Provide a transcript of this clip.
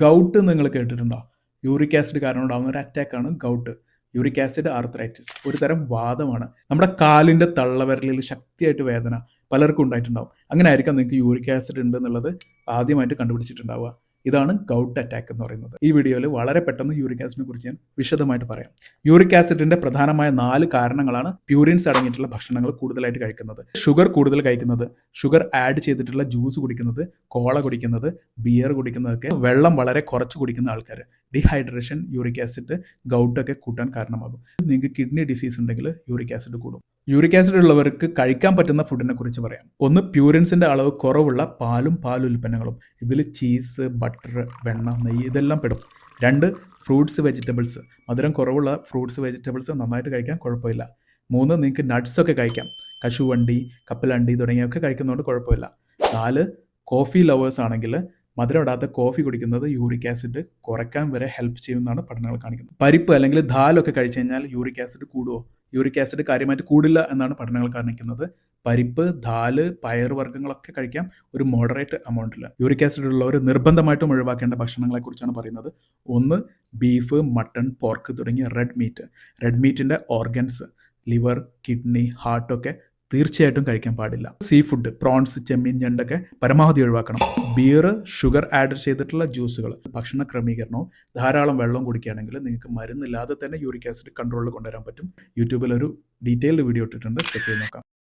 Gout നിങ്ങൾ കേട്ടിട്ടുണ്ടോ? Uric acid കാരണം ഉണ്ടാകുന്ന ഒരു അറ്റാക്കാണ് ഗൗട്ട്. യൂറിക് ആസിഡ് ആർത്രൈറ്റിസ് ഒരു തരം വാദമാണ്. നമ്മുടെ കാലിൻ്റെ തള്ളവിരലിൽ ശക്തിയായിട്ട് വേദന പലർക്കും ഉണ്ടായിട്ടുണ്ടാവും. അങ്ങനെ ആയിരിക്കാം നിങ്ങൾക്ക് യൂറിക് ആസിഡ് ഉണ്ട് എന്നുള്ളത് ആദ്യമായിട്ട് കണ്ടുപിടിച്ചിട്ടുണ്ടാവുക. ഇതാണ് ഗൗട്ട് അറ്റാക്ക് എന്ന് പറയുന്നത്. ഈ വീഡിയോയിൽ വളരെ പെട്ടെന്ന് യൂറിക് ആസിഡിനെ കുറിച്ച് ഞാൻ വിശദമായിട്ട് പറയാം. യൂറിക് ആസിഡിന്റെ പ്രധാനമായ 4 കാരണങ്ങളാണ് പ്യൂരിൻസ് അടങ്ങിയിട്ടുള്ള ഭക്ഷണങ്ങൾ കൂടുതലായിട്ട് കഴിക്കുന്നത്. ഷുഗർ കൂടുതൽ കഴിക്കുന്നത്, ഷുഗർ ആഡ് ചെയ്തിട്ടുള്ള ജ്യൂസ് കുടിക്കുന്നത്, കോള കുടിക്കുന്നത്, ബിയർ കുടിക്കുന്നതൊക്കെ, വെള്ളം വളരെ കുറച്ച് കുടിക്കുന്ന ആൾക്കാർ, ഡീഹൈഡ്രേഷൻ യൂറിക് ആസിഡ് ഗൗട്ടൊക്കെ കൂട്ടാൻ കാരണമാകും. നിങ്ങൾക്ക് കിഡ്നി ഡിസീസ് ഉണ്ടെങ്കിൽ യൂറിക് ആസിഡ് കൂടും. യൂറിക് ആസിഡ് ഉള്ളവർക്ക് കഴിക്കാൻ പറ്റുന്ന ഫുഡിനെ കുറിച്ച് പറയാം. ഒന്ന്, പ്യൂരിൻസിന്റെ അളവ് കുറവുള്ള പാലും പാലുൽപ്പന്നങ്ങളും. ഇതിൽ ചീസ്, ബട്ടർ, വെണ്ണ, നെയ്യ് ഇതെല്ലാം പെടും. 2, ഫ്രൂട്ട്സ്, വെജിറ്റബിൾസ്. മധുരം കുറവുള്ള ഫ്രൂട്ട്സ്, വെജിറ്റബിൾസ് നന്നായിട്ട് കഴിക്കാൻ കുഴപ്പമില്ല. 3, നിങ്ങൾക്ക് നട്ട്സൊക്കെ കഴിക്കാം. കശുവണ്ടി, കപ്പലണ്ടി തുടങ്ങിയൊക്കെ കഴിക്കുന്നതുകൊണ്ട് കുഴപ്പമില്ല. 4, കോഫി ലവേഴ്സ് ആണെങ്കിൽ മധുരം ഇടാത്ത കോഫി കുടിക്കുന്നത് യൂറിക് ആസിഡ് കുറയ്ക്കാൻ വരെ ഹെൽപ്പ് ചെയ്യുമെന്നാണ് പഠനങ്ങൾ കാണിക്കുന്നത്. പരിപ്പ് അല്ലെങ്കിൽ ദാലൊക്കെ കഴിച്ചു കഴിഞ്ഞാൽ യൂറിക് ആസിഡ് കൂടുമോ? യൂറിക് ആസിഡ് കാര്യമായിട്ട് കൂടില്ല എന്നാണ് പഠനങ്ങൾ കാണിക്കുന്നത്. പരിപ്പ്, ദാല്, പയറുവർഗ്ഗങ്ങളൊക്കെ കഴിക്കാം ഒരു മോഡറേറ്റ് എമൗണ്ടിൽ. യൂറിക് ആസിഡ് ഉള്ളവർ നിർബന്ധമായിട്ടും ഒഴിവാക്കേണ്ട ഭക്ഷണങ്ങളെക്കുറിച്ചാണ് പറയുന്നത്. 1, ബീഫ്, മട്ടൺ, പോർക്ക് തുടങ്ങിയ റെഡ് മീറ്റ്. റെഡ് മീറ്റിൻ്റെ ഓർഗൻസ്, ലിവർ, കിഡ്നി, ഹാർട്ടൊക്കെ തീർച്ചയായിട്ടും കഴിക്കാൻ പാടില്ല. സീ ഫുഡ്, പ്രോൺസ്, ചെമ്മീൻ, ഞണ്ടൊക്കെ പരമാവധി ഒഴിവാക്കണം. ബിയർ, ഷുഗർ ആഡ് ചെയ്തിട്ടുള്ള ജ്യൂസുകൾ, ഭക്ഷണ ക്രമീകരണവും ധാരാളം വെള്ളം കുടിക്കുകയാണെങ്കിൽ നിങ്ങൾക്ക് മരുന്നില്ലാതെ തന്നെ യൂറിക് ആസിഡ് കൺട്രോളിൽ കൊണ്ടുവരാൻ പറ്റും. യൂട്യൂബിൽ ഒരു ഡീറ്റെയിൽഡ് വീഡിയോ ഇട്ടിട്ടുണ്ട്, ചെക്ക് ചെയ്ത് നോക്കാം.